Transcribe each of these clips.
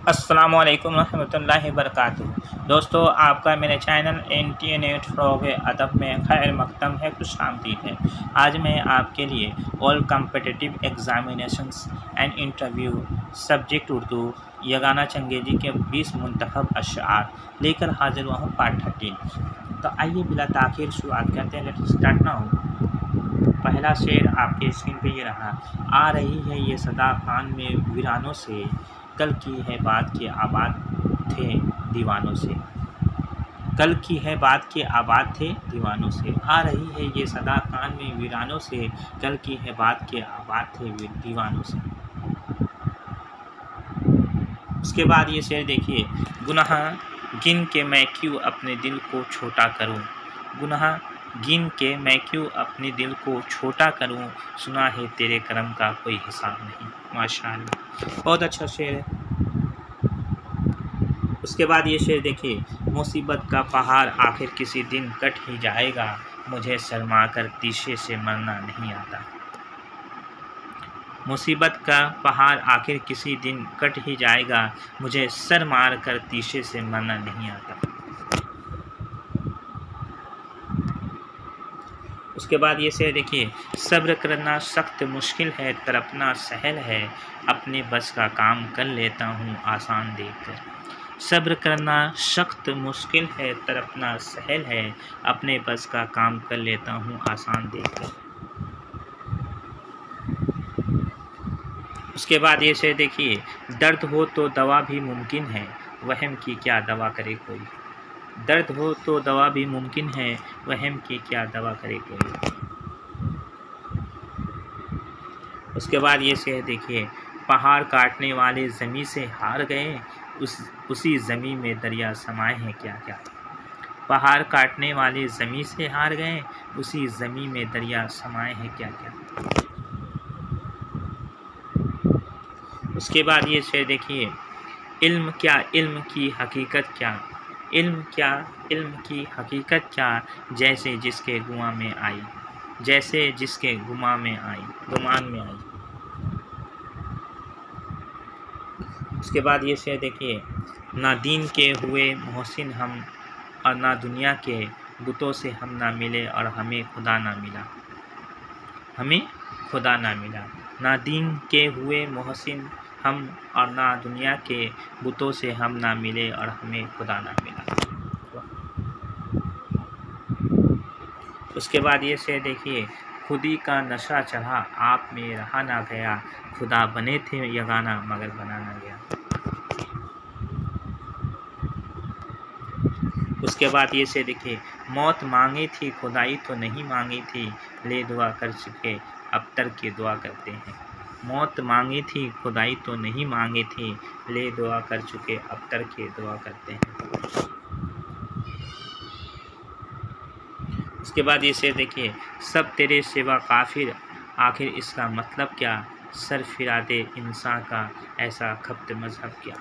अस्सलामु अलैकुम रहमतुल्लाहि वबरकातुहू। दोस्तों, आपका मेरे चैनल इंटरनेट फ़रोग़ अदब में खैर मक़दम है, खुशामदीद है। आज मैं आपके लिए all competitive examinations and interview subject Urdu Yagana Changezi के 20 मुंतखब अशआर लेकर हाज़िर हुआ हूँ, पार्ट 13। तो आइए बिला ताख़ीर शुरुआत करते हैं। Let's start now. पहला शेर आपके स्क्रीन पे ये रहा। आ रही है ये सदा कान में वीरानों से, कल की है बात के आबाद थे दीवानों से। कल की है बात के आबाद थे दीवानों से। आ रही है ये सदा कान में वीरानों से, कल की है बात के आबाद थे दीवानों से। उसके बाद ये शेर देखिए। गुनाह गिन के मैं क्यों अपने दिल को छोटा करूं, गुनाह गिन के मैं क्यों अपने दिल को छोटा करूं, सुना है तेरे करम का कोई हिसाब नहीं। माशाअल्लाह, बहुत अच्छा शेर है। उसके बाद ये शेर देखिए। मुसीबत का पहाड़ आखिर किसी दिन कट ही जाएगा, मुझे शर्मा कर तीशे से मरना नहीं आता। मुसीबत का पहाड़ आखिर किसी दिन कट ही जाएगा, मुझे सर मार कर तीशे से मरना नहीं आता। उसके बाद ये शेर देखिए। सब्र करना सख्त मुश्किल है, तड़पना सहल है, अपने बस का काम कर लेता हूँ आसान देखकर। सब्र करना सख्त मुश्किल है, तड़पना सहल है, अपने बस का काम कर लेता हूँ आसान देखकर। उसके बाद ये शेर देखिए। दर्द हो तो दवा भी मुमकिन है, वहम की क्या दवा करे कोई। दर्द हो तो दवा भी मुमकिन है, वहम की क्या दवा करे कोई। उसके बाद ये शेर देखिए। पहाड़ काटने वाले ज़मीं से हार गए, उसी ज़मीं में दरिया समाए हैं क्या क्या। पहाड़ काटने वाले ज़मीं से हार गए, उसी ज़मीं में दरिया समाए हैं क्या क्या। उसके बाद ये शेर देखिए। इल्म क्या इल्म की हकीकत क्या, इल्म क्या इल्म की हकीकत क्या, जैसे जिसके गुमान में आई, जैसे जिसके गुमान में आई। उसके बाद ये शेर देखिए। ना दीन के हुए मोहसिन हम, और ना दुनिया के बुतों से हम ना मिले, और हमें खुदा ना मिला, हमें खुदा ना मिला। ना दीन के हुए मोहसिन हम, और ना दुनिया के बुतों से हम ना मिले, और हमें खुदा ना मिला। उसके बाद ये शेर देखिए। खुदी का नशा चढ़ा आप में रहा ना गया, खुदा बने थे यगाना मगर बना ना गया। उसके बाद ये शेर देखिए। मौत मांगी थी खुदाई तो नहीं मांगी थी, ले दुआ कर चुके अब तर की दुआ करते हैं। मौत मांगी थी खुदाई तो नहीं मांगी थी, ले दुआ कर चुके अब तर की दुआ करते हैं। उसके बाद ये शेर देखिए। सब तेरे सिवा काफिर, आखिर इसका मतलब क्या, सर फिरा दे इंसान का ऐसा खप्त मजहब क्या।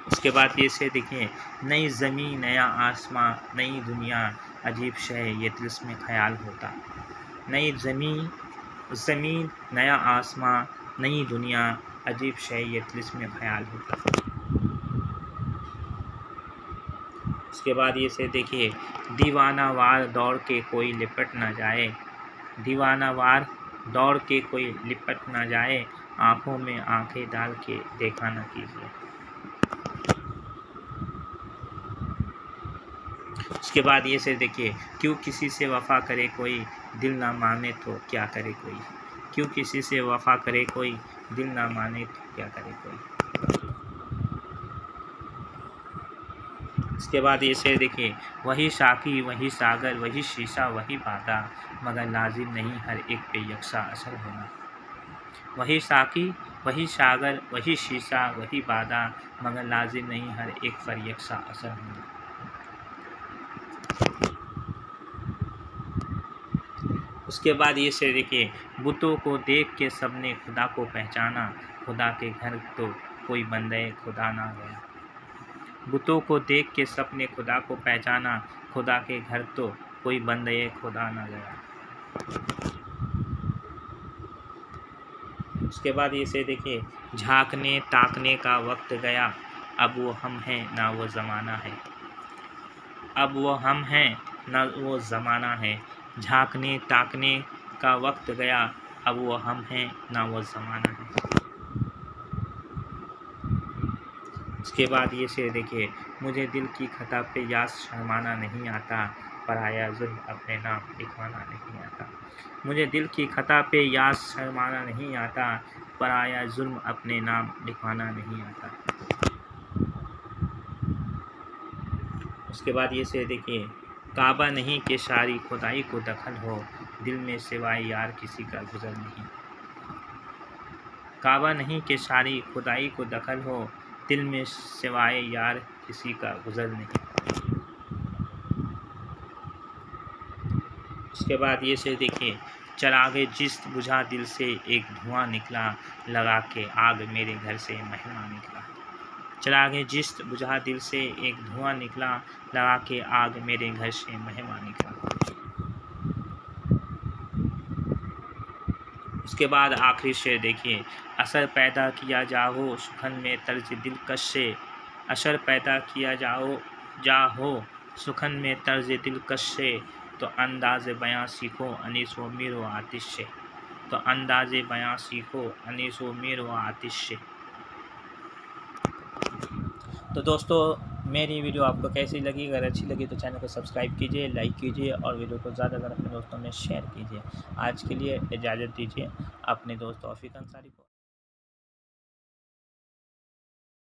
उसके बाद ये शेर देखिए। नई ज़मीं नया आसमां नई दुनिया, अजीब शय ये तिल्स्म ख्याल होता। नई ज़मीन नया आसमां नई दुनिया, अजीब शय ये तिल्स्म ख्याल होता। उसके बाद ये शेर देखिए। दीवाना वार दौड़ के कोई लिपट ना जाए, दीवाना वार दौड़ के कोई लिपट ना जाए, आँखों में आँखें डाल के देखा ना कीजिए। उसके बाद ये शेर देखिए। क्यों किसी से वफ़ा करे कोई, दिल ना माने तो क्या करे कोई। क्यों किसी से वफ़ा करे कोई, दिल ना माने तो क्या करे कोई। उसके बाद ये शेर देखिए। वही साकी वही सागर वही शीशा वही बादा, मगर लाजिम नहीं हर एक पे यकसा असर होना। वही साकी वही सागर वही शीशा वही बादा, मगर लाजिम नहीं हर एक पर यकसा असर होना। उसके बाद ये शेर देखिए। बुतों को देख के सबने खुदा को पहचाना, खुदा के घर तो कोई बंदे खुदा ना गया। बुतों को देख के सबने खुदा को पहचाना, खुदा के घर तो कोई बंदे खुदा ना गया। उसके बाद ये से देखिए, झांकने ताकने का वक्त गया, अब वो हम हैं ना वो ज़माना है। अब वो हम हैं ना वो ज़माना है। झांकने ताकने का वक्त गया, अब वो हम हैं ना वो ज़माना है। उसके बाद ये शेर देखिए, मुझे दिल की खता पे याद शर्माना नहीं आता, पराया जुल्म अपने नाम लिखवाना नहीं आता। मुझे दिल की खता पे याद शर्माना नहीं आता, पराया जुल्म अपने नाम लिखवाना नहीं आता। उसके बाद ये शेर देखिए, काबा नहीं के शारी खुदाई को दखल हो, दिल में सिवाय यार किसी का गुजर नहीं। काबा नहीं के शारी खुदाई को दखल हो, दिल में सिवाय यार किसी का गुजर नहीं। उसके बाद ये से देखिए, चरागे जिस्त बुझा दिल से एक धुआं निकला, लगा के आग मेरे घर से मेहमान निकला। चरागे जिस्त बुझा दिल से एक धुआं निकला, लगा के आग मेरे घर से मेहमान निकला। उसके बाद आखिरी शेर देखिए, असर पैदा किया जाओ सुखन में तर्ज दिलकश से, असर पैदा किया जाओ सुखन में तर्ज दिलकश से, तो अंदाज़ बयां सीखो अनीस व मीर व आतिश से। तो अंदाज़ बयां सीखो अनीस व मीर व आतिश से। तो दोस्तों, मेरी वीडियो आपको कैसी लगी? अगर अच्छी लगी तो चैनल को सब्सक्राइब कीजिए, लाइक कीजिए और वीडियो को ज़्यादा अपने दोस्तों में शेयर कीजिए। आज के लिए इजाज़त दीजिए अपने दोस्त तौफीक अंसारी को।